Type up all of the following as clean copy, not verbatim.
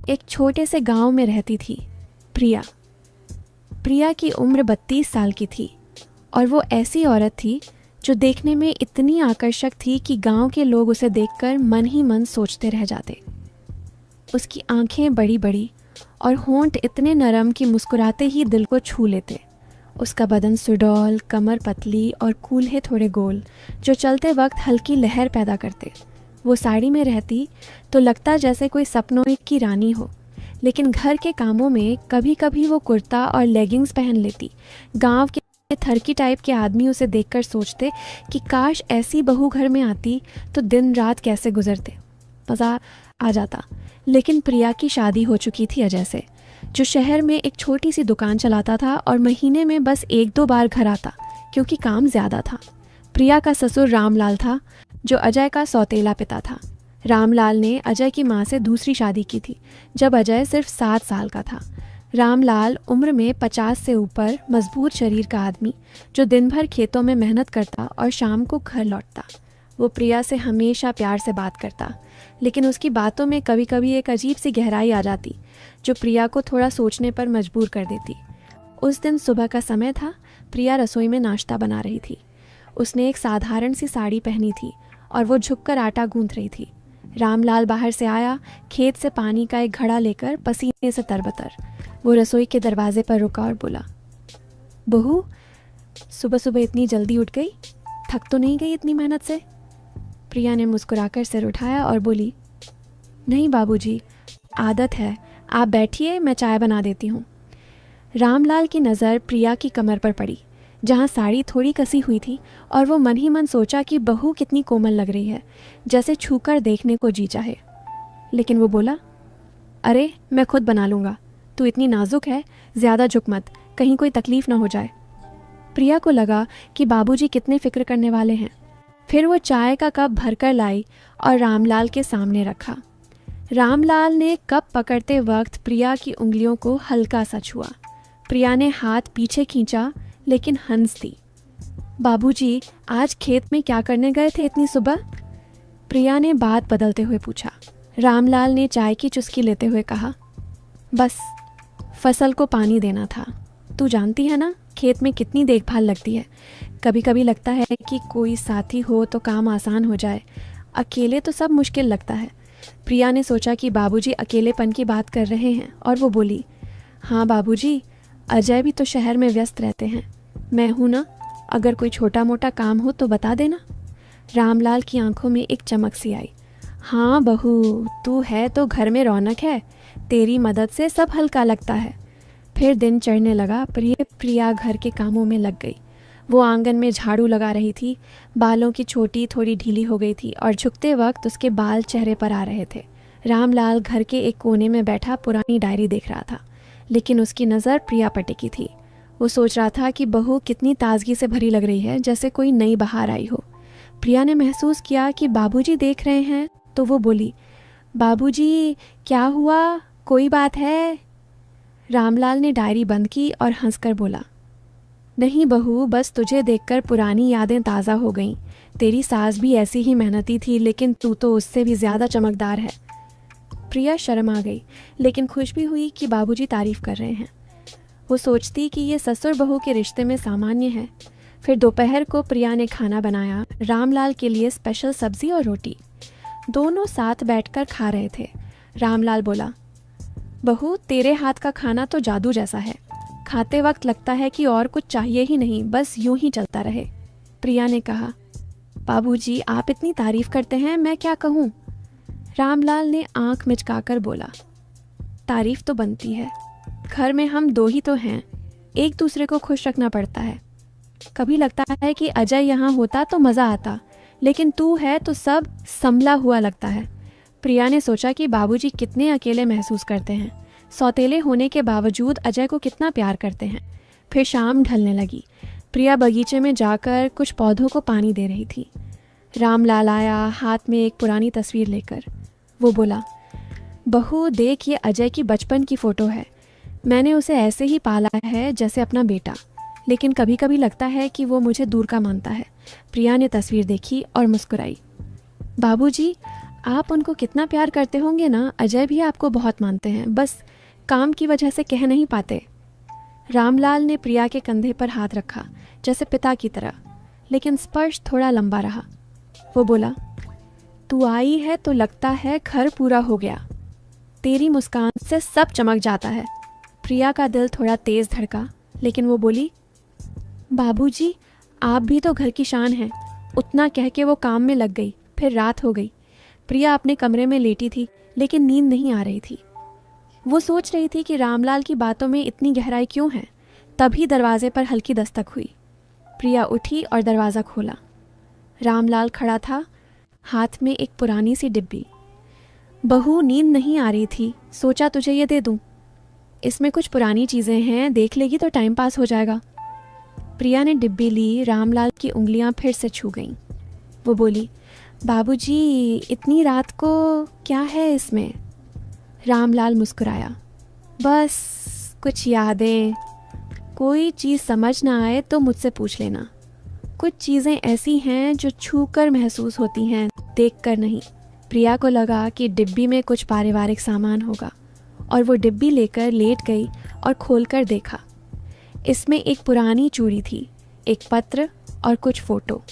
एक छोटे से गांव में रहती थी प्रिया। प्रिया की उम्र 32 साल की थी और वो ऐसी औरत थी जो देखने में इतनी आकर्षक थी कि गांव के लोग उसे देखकर मन ही मन सोचते रह जाते। उसकी आंखें बड़ी बड़ी और होंठ इतने नरम कि मुस्कुराते ही दिल को छू लेते। उसका बदन सुडौल, कमर पतली और कूल्हे थोड़े गोल जो चलते वक्त हल्की लहर पैदा करते। वो साड़ी में रहती तो लगता जैसे कोई सपनों की रानी हो, लेकिन घर के कामों में कभी कभी वो कुर्ता और लेगिंग्स पहन लेती। गांव के थरकी टाइप के आदमी उसे देखकर सोचते कि काश ऐसी बहू घर में आती तो दिन रात कैसे गुजरते, मज़ा आ जाता। लेकिन प्रिया की शादी हो चुकी थी अजय से, जो शहर में एक छोटी सी दुकान चलाता था और महीने में बस 1-2 बार घर आता क्योंकि काम ज़्यादा था। प्रिया का ससुर रामलाल था जो अजय का सौतेला पिता था। रामलाल ने अजय की मां से दूसरी शादी की थी जब अजय सिर्फ 7 साल का था। रामलाल उम्र में 50 से ऊपर, मजबूत शरीर का आदमी जो दिन भर खेतों में मेहनत करता और शाम को घर लौटता। वो प्रिया से हमेशा प्यार से बात करता, लेकिन उसकी बातों में कभी कभी एक अजीब सी गहराई आ जाती जो प्रिया को थोड़ा सोचने पर मजबूर कर देती। उस दिन सुबह का समय था। प्रिया रसोई में नाश्ता बना रही थी। उसने एक साधारण सी साड़ी पहनी थी और वो झुककर आटा गूंथ रही थी। रामलाल बाहर से आया, खेत से पानी का एक घड़ा लेकर, पसीने से तरबतर। वो रसोई के दरवाजे पर रुका और बोला, बहू, सुबह सुबह इतनी जल्दी उठ गई? थक तो नहीं गई इतनी मेहनत से? प्रिया ने मुस्कुराकर सिर उठाया और बोली, नहीं बाबूजी, आदत है, आप बैठिए, मैं चाय बना देती हूँ। रामलाल की नज़र प्रिया की कमर पर पड़ी जहाँ साड़ी थोड़ी कसी हुई थी और वो मन ही मन सोचा कि बहू कितनी कोमल लग रही है, जैसे छूकर देखने को जी चाहे। लेकिन वो बोला, अरे मैं खुद बना लूँगा, तू इतनी नाजुक है, ज़्यादा झुक मत, कहीं कोई तकलीफ़ ना हो जाए। प्रिया को लगा कि बाबूजी कितने फ़िक्र करने वाले हैं। फिर वो चाय का कप भरकर लाई और रामलाल के सामने रखा। रामलाल ने कप पकड़ते वक्त प्रिया की उंगलियों को हल्का सा छुआ। प्रिया ने हाथ पीछे खींचा, लेकिन हंस दी। बाबूजी, आज खेत में क्या करने गए थे इतनी सुबह? प्रिया ने बात बदलते हुए पूछा। रामलाल ने चाय की चुस्की लेते हुए कहा, बस फसल को पानी देना था। तू जानती है ना, खेत में कितनी देखभाल लगती है। कभी कभी लगता है कि कोई साथी हो तो काम आसान हो जाए, अकेले तो सब मुश्किल लगता है। प्रिया ने सोचा कि बाबूजी अकेलेपन की बात कर रहे हैं और वो बोली, हाँ बाबूजी, अजय भी तो शहर में व्यस्त रहते हैं, मैं हूँ ना, अगर कोई छोटा मोटा काम हो तो बता देना। रामलाल की आंखों में एक चमक सी आई। हाँ बहू, तू है तो घर में रौनक है, तेरी मदद से सब हल्का लगता है। फिर दिन चढ़ने लगा। प्रिया घर के कामों में लग गई। वो आंगन में झाड़ू लगा रही थी। बालों की चोटी थोड़ी ढीली हो गई थी और झुकते वक्त उसके बाल चेहरे पर आ रहे थे। रामलाल घर के एक कोने में बैठा पुरानी डायरी देख रहा था, लेकिन उसकी नज़र प्रिया पर टिकी थी। वो सोच रहा था कि बहू कितनी ताजगी से भरी लग रही है, जैसे कोई नई बहार आई हो। प्रिया ने महसूस किया कि बाबूजी देख रहे हैं तो वो बोली, बाबूजी क्या हुआ, कोई बात है? रामलाल ने डायरी बंद की और हंसकर बोला, नहीं बहू, बस तुझे देखकर पुरानी यादें ताज़ा हो गईं। तेरी सास भी ऐसी ही मेहनती थी, लेकिन तू तो उससे भी ज़्यादा चमकदार है। प्रिया शर्म आ गई, लेकिन खुश भी हुई कि बाबूजी तारीफ कर रहे हैं। वो सोचती कि ये ससुर बहू के रिश्ते में सामान्य है। फिर दोपहर को प्रिया ने खाना बनाया, रामलाल के लिए स्पेशल सब्जी और रोटी। दोनों साथ बैठकर खा रहे थे। रामलाल बोला, बहू, तेरे हाथ का खाना तो जादू जैसा है, खाते वक्त लगता है कि और कुछ चाहिए ही नहीं, बस यूं ही चलता रहे। प्रिया ने कहा, बाबूजी आप इतनी तारीफ करते हैं, मैं क्या कहूँ? रामलाल ने आंख मिचकाकर बोला, तारीफ तो बनती है, घर में हम 2 ही तो हैं, एक दूसरे को खुश रखना पड़ता है। कभी लगता है कि अजय यहाँ होता तो मज़ा आता, लेकिन तू है तो सब संभला हुआ लगता है। प्रिया ने सोचा कि बाबूजी कितने अकेले महसूस करते हैं, सौतेले होने के बावजूद अजय को कितना प्यार करते हैं। फिर शाम ढलने लगी। प्रिया बगीचे में जाकर कुछ पौधों को पानी दे रही थी। रामलाल आया, हाथ में एक पुरानी तस्वीर लेकर। वो बोला, बहू देख, ये अजय की बचपन की फ़ोटो है। मैंने उसे ऐसे ही पाला है जैसे अपना बेटा, लेकिन कभी कभी लगता है कि वो मुझे दूर का मानता है। प्रिया ने तस्वीर देखी और मुस्कुराई। बाबूजी, आप उनको कितना प्यार करते होंगे ना, अजय भी आपको बहुत मानते हैं, बस काम की वजह से कह नहीं पाते। रामलाल ने प्रिया के कंधे पर हाथ रखा, जैसे पिता की तरह, लेकिन स्पर्श थोड़ा लंबा रहा। वो बोला, तू आई है तो लगता है घर पूरा हो गया। तेरी मुस्कान से सब चमक जाता है। प्रिया का दिल थोड़ा तेज धड़का, लेकिन वो बोली, बाबूजी, आप भी तो घर की शान हैं। उतना कह के वो काम में लग गई। फिर रात हो गई। प्रिया अपने कमरे में लेटी थी, लेकिन नींद नहीं आ रही थी। वो सोच रही थी कि रामलाल की बातों में इतनी गहराई क्यों है। तभी दरवाजे पर हल्की दस्तक हुई। प्रिया उठी और दरवाज़ा खोला। रामलाल खड़ा था, हाथ में एक पुरानी सी डिब्बी। बहू, नींद नहीं आ रही थी, सोचा तुझे ये दे दूं। इसमें कुछ पुरानी चीज़ें हैं, देख लेगी तो टाइम पास हो जाएगा। प्रिया ने डिब्बी ली। रामलाल की उंगलियां फिर से छू गईं। वो बोली, बाबूजी, इतनी रात को क्या है इसमें? रामलाल मुस्कुराया, बस कुछ यादें। कोई चीज़ समझ ना आए तो मुझसे पूछ लेना। कुछ चीज़ें ऐसी हैं जो छू कर महसूस होती हैं, देख कर नहीं। प्रिया को लगा कि डिब्बी में कुछ पारिवारिक सामान होगा, और वो डिब्बी लेकर लेट गई और खोलकर देखा। इसमें एक पुरानी चूड़ी थी, एक पत्र और कुछ फ़ोटो।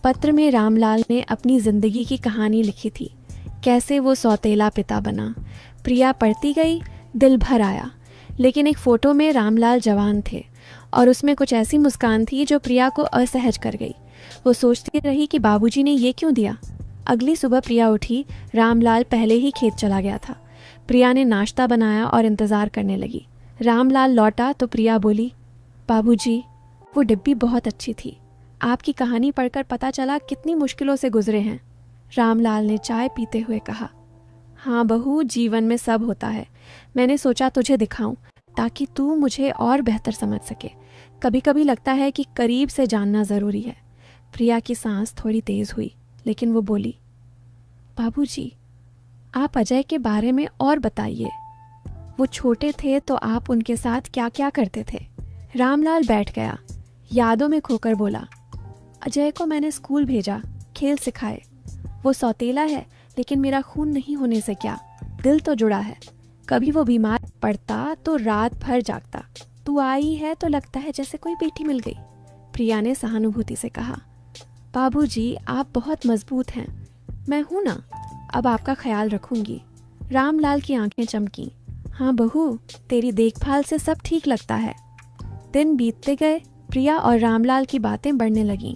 पत्र में रामलाल ने अपनी ज़िंदगी की कहानी लिखी थी, कैसे वो सौतेला पिता बना। प्रिया पढ़ती गई, दिल भर आया। लेकिन एक फ़ोटो में रामलाल जवान थे, और उसमें कुछ ऐसी मुस्कान थी जो प्रिया को असहज कर गई। वो सोचती रही कि बाबूजी ने ये क्यों दिया। अगली सुबह प्रिया उठी, रामलाल पहले ही खेत चला गया था। प्रिया ने नाश्ता बनाया और इंतज़ार करने लगी। रामलाल लौटा तो प्रिया बोली, बाबूजी, वो डिब्बी बहुत अच्छी थी। आपकी कहानी पढ़कर पता चला कितनी मुश्किलों से गुजरे हैं। रामलाल ने चाय पीते हुए कहा, हाँ बहू, जीवन में सब होता है। मैंने सोचा तुझे दिखाऊं ताकि तू मुझे और बेहतर समझ सके। कभी कभी लगता है कि करीब से जानना ज़रूरी है। प्रिया की सांस थोड़ी तेज़ हुई, लेकिन वो बोली, बाबूजी, आप अजय के बारे में और बताइए। वो छोटे थे तो आप उनके साथ क्या क्या करते थे? रामलाल बैठ गया, यादों में खोकर बोला, अजय को मैंने स्कूल भेजा, खेल सिखाए। वो सौतेला है, लेकिन मेरा खून नहीं होने से क्या, दिल तो जुड़ा है। कभी वो बीमार पड़ता तो रात भर जागता। तू आई है तो लगता है जैसे कोई बेटी मिल गई। प्रिया ने सहानुभूति से कहा, बाबूजी, आप बहुत मजबूत हैं। मैं हूं ना, अब आपका ख्याल रखूंगी। रामलाल की आंखें चमकी। हाँ बहू, तेरी देखभाल से सब ठीक लगता है। दिन बीतते गए। प्रिया और रामलाल की बातें बढ़ने लगीं।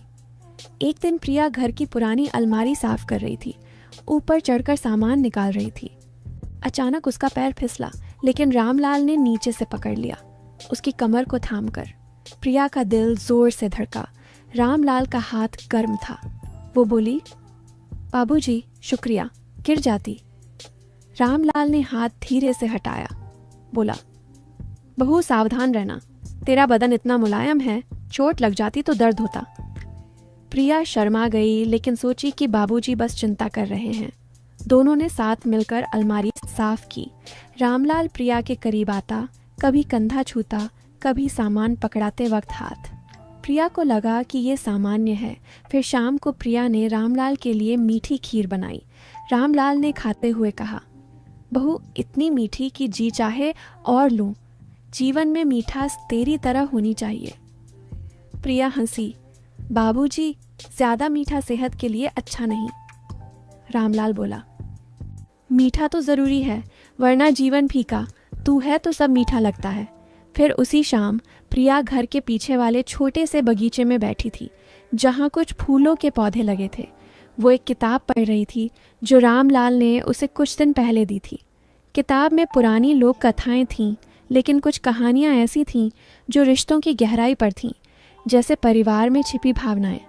एक दिन प्रिया घर की पुरानी अलमारी साफ कर रही थी, ऊपर चढ़कर सामान निकाल रही थी। अचानक उसका पैर फिसला, लेकिन रामलाल ने नीचे से पकड़ लिया, उसकी कमर को थामकर। प्रिया का दिल जोर से धड़का। रामलाल का हाथ गर्म था। वो बोली, बाबूजी, शुक्रिया, गिर जाती। रामलाल ने हाथ धीरे से हटाया, बोला, बहू सावधान रहना, तेरा बदन इतना मुलायम है, चोट लग जाती तो दर्द होता। प्रिया शर्मा गई, लेकिन सोची कि बाबूजी बस चिंता कर रहे हैं। दोनों ने साथ मिलकर अलमारी साफ की। रामलाल प्रिया के करीब आता, कभी कंधा छूता, कभी सामान पकड़ाते वक्त हाथ। प्रिया को लगा कि ये सामान्य है। फिर शाम को प्रिया ने रामलाल के लिए मीठी खीर बनाई। रामलाल ने खाते हुए कहा, बहू, इतनी मीठी कि जी चाहे और लूं। जीवन में मीठास तेरी तरह होनी चाहिए। प्रिया हंसी। बाबूजी, ज्यादा मीठा सेहत के लिए अच्छा नहीं। रामलाल बोला, मीठा तो जरूरी है, वरना जीवन फीका। तू है तो सब मीठा लगता है। फिर उसी शाम प्रिया घर के पीछे वाले छोटे से बगीचे में बैठी थी, जहाँ कुछ फूलों के पौधे लगे थे। वो एक किताब पढ़ रही थी जो रामलाल ने उसे कुछ दिन पहले दी थी। किताब में पुरानी लोक कथाएं थीं, लेकिन कुछ कहानियां ऐसी थीं जो रिश्तों की गहराई पर थीं, जैसे परिवार में छिपी भावनाएं।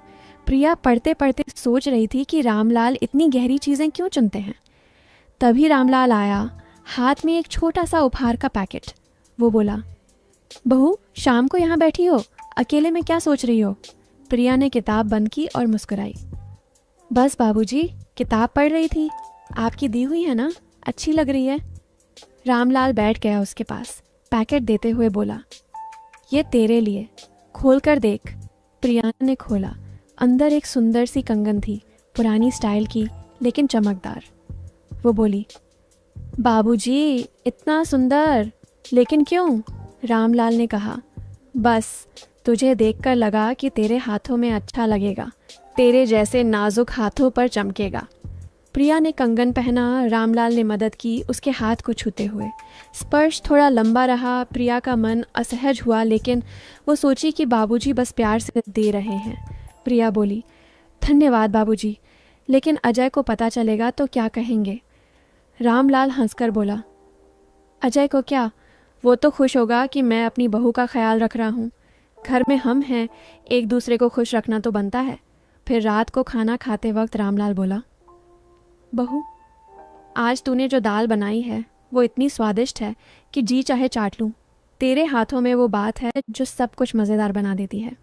प्रिया पढ़ते पढ़ते सोच रही थी कि रामलाल इतनी गहरी चीज़ें क्यों चुनते हैं। तभी रामलाल आया, हाथ में एक छोटा सा उपहार का पैकेट। वो बोला, बहू, शाम को यहाँ बैठी हो, अकेले में क्या सोच रही हो? प्रिया ने किताब बंद की और मुस्कुराई। बस बाबूजी, किताब पढ़ रही थी। आपकी दी हुई है ना, अच्छी लग रही है। रामलाल बैठ गया उसके पास, पैकेट देते हुए बोला, ये तेरे लिए, खोल कर देख। प्रिया ने खोला। अंदर एक सुंदर सी कंगन थी, पुरानी स्टाइल की, लेकिन चमकदार। वो बोली, बाबूजी इतना सुंदर, लेकिन क्यों? रामलाल ने कहा, बस तुझे देखकर लगा कि तेरे हाथों में अच्छा लगेगा, तेरे जैसे नाजुक हाथों पर चमकेगा। प्रिया ने कंगन पहना, रामलाल ने मदद की उसके हाथ को छूते हुए। स्पर्श थोड़ा लंबा रहा, प्रिया का मन असहज हुआ, लेकिन वो सोची कि बाबूजी बस प्यार से दे रहे हैं। प्रिया बोली, धन्यवाद बाबूजी, लेकिन अजय को पता चलेगा तो क्या कहेंगे? रामलाल हंसकर बोला, अजय को क्या, वो तो खुश होगा कि मैं अपनी बहू का ख्याल रख रहा हूँ। घर में हम हैं, एक दूसरे को खुश रखना तो बनता है। फिर रात को खाना खाते वक्त रामलाल बोला, बहू आज तूने जो दाल बनाई है वो इतनी स्वादिष्ट है कि जी चाहे चाट लूँ। तेरे हाथों में वो बात है जो सब कुछ मज़ेदार बना देती है।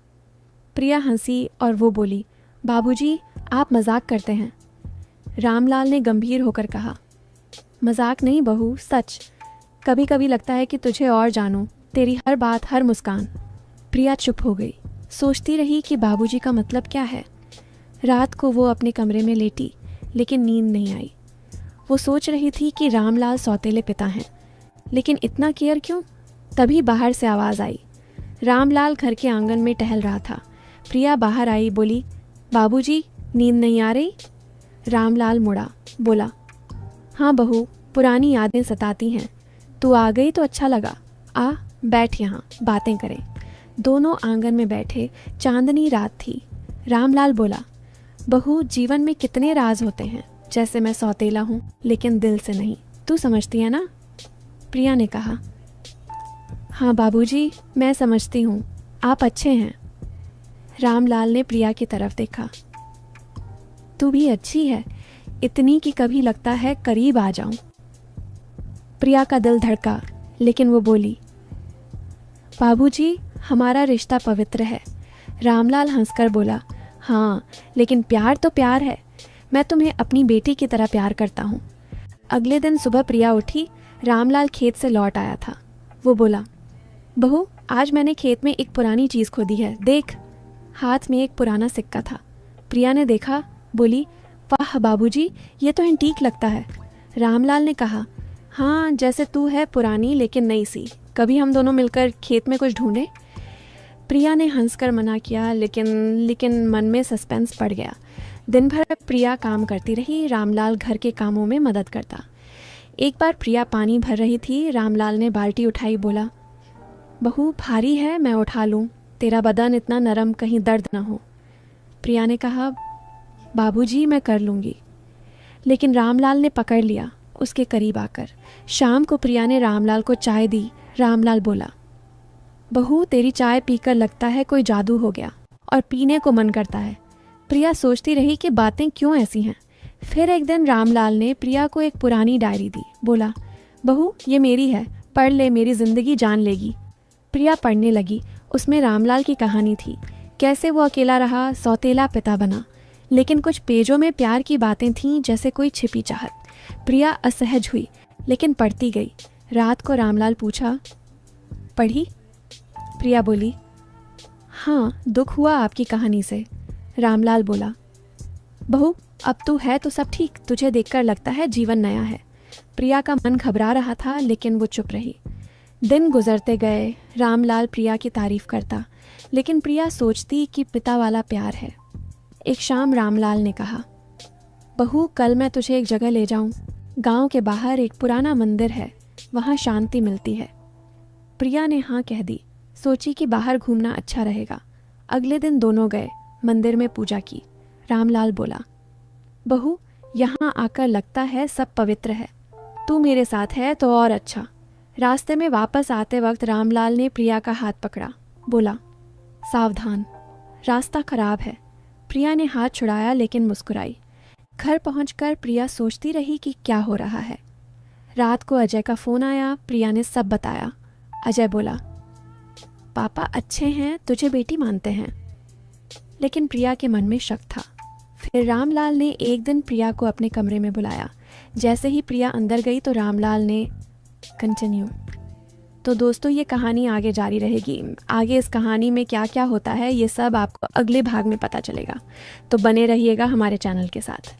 प्रिया हंसी और वो बोली, बाबूजी आप मजाक करते हैं। रामलाल ने गंभीर होकर कहा, मजाक नहीं बहू, सच। कभी कभी लगता है कि तुझे और जानूं, तेरी हर बात, हर मुस्कान। प्रिया चुप हो गई, सोचती रही कि बाबूजी का मतलब क्या है। रात को वो अपने कमरे में लेटी, लेकिन नींद नहीं आई। वो सोच रही थी कि रामलाल सौतेले पिता हैं, लेकिन इतना केयर क्यों? तभी बाहर से आवाज़ आई। रामलाल घर के आंगन में टहल रहा था। प्रिया बाहर आई, बोली, बाबूजी नींद नहीं आ रही? रामलाल मुड़ा, बोला, हाँ बहू, पुरानी यादें सताती हैं। तू आ गई तो अच्छा लगा। आ बैठ, यहाँ बातें करें। दोनों आंगन में बैठे। चांदनी रात थी। रामलाल बोला, बहू जीवन में कितने राज होते हैं, जैसे मैं सौतेला हूँ लेकिन दिल से नहीं, तू समझती है ना? प्रिया ने कहा, हाँ बाबूजी मैं समझती हूँ, आप अच्छे हैं। रामलाल ने प्रिया की तरफ देखा, तू भी अच्छी है, इतनी कि कभी लगता है करीब आ जाऊं। प्रिया का दिल धड़का, लेकिन वो बोली, बाबूजी हमारा रिश्ता पवित्र है। रामलाल हंसकर बोला, हाँ लेकिन प्यार तो प्यार है। मैं तुम्हें अपनी बेटी की तरह प्यार करता हूँ। अगले दिन सुबह प्रिया उठी। रामलाल खेत से लौट आया था। वो बोला, बहू आज मैंने खेत में एक पुरानी चीज़ खोदी है, देख। हाथ में एक पुराना सिक्का था। प्रिया ने देखा, बोली, वाह बाबूजी ये तो एंटीक लगता है। रामलाल ने कहा, हाँ जैसे तू है पुरानी लेकिन नई सी। कभी हम दोनों मिलकर खेत में कुछ ढूंढें? प्रिया ने हंसकर मना किया, लेकिन मन में सस्पेंस बढ़ गया। दिन भर प्रिया काम करती रही, रामलाल घर के कामों में मदद करता। एक बार प्रिया पानी भर रही थी। रामलाल ने बाल्टी उठाई, बोला, बहू भारी है, मैं उठा लूँ? तेरा बदन इतना नरम, कहीं दर्द ना हो। प्रिया ने कहा, बाबूजी मैं कर लूँगी। लेकिन रामलाल ने पकड़ लिया उसके करीब आकर। शाम को प्रिया ने रामलाल को चाय दी। रामलाल बोला, बहू तेरी चाय पीकर लगता है कोई जादू हो गया और पीने को मन करता है। प्रिया सोचती रही कि बातें क्यों ऐसी हैं। फिर एक दिन रामलाल ने प्रिया को एक पुरानी डायरी दी। बोला, बहू ये मेरी है, पढ़ ले, मेरी ज़िंदगी जान लेगी। प्रिया पढ़ने लगी। उसमें रामलाल की कहानी थी, कैसे वो अकेला रहा, सौतेला पिता बना। लेकिन कुछ पेजों में प्यार की बातें थीं, जैसे कोई छिपी चाहत। प्रिया असहज हुई, लेकिन पढ़ती गई। रात को रामलाल पूछा, पढ़ी? प्रिया बोली, हाँ दुख हुआ आपकी कहानी से। रामलाल बोला, बहू अब तू है तो सब ठीक, तुझे देखकर लगता है जीवन नया है। प्रिया का मन घबरा रहा था, लेकिन वो चुप रही। दिन गुजरते गए। रामलाल प्रिया की तारीफ करता, लेकिन प्रिया सोचती कि पिता वाला प्यार है। एक शाम रामलाल ने कहा, बहू कल मैं तुझे एक जगह ले जाऊं। गांव के बाहर एक पुराना मंदिर है, वहाँ शांति मिलती है। प्रिया ने हाँ कह दी, सोची कि बाहर घूमना अच्छा रहेगा। अगले दिन दोनों गए, मंदिर में पूजा की। रामलाल बोला, बहू यहाँ आकर लगता है सब पवित्र है, तू मेरे साथ है तो और अच्छा। रास्ते में वापस आते वक्त रामलाल ने प्रिया का हाथ पकड़ा। बोला, सावधान, रास्ता खराब है। प्रिया ने हाथ छुड़ाया, लेकिन मुस्कुराई। घर पहुंचकर प्रिया सोचती रही कि क्या हो रहा है। रात को अजय का फ़ोन आया। प्रिया ने सब बताया। अजय बोला, पापा अच्छे हैं, तुझे बेटी मानते हैं। लेकिन प्रिया के मन में शक था। फिर रामलाल ने एक दिन प्रिया को अपने कमरे में बुलाया। जैसे ही प्रिया अंदर गई तो रामलाल ने कंटिन्यू। तो दोस्तों ये कहानी आगे जारी रहेगी। आगे इस कहानी में क्या क्या होता है ये सब आपको अगले भाग में पता चलेगा, तो बने रहिएगा हमारे चैनल के साथ।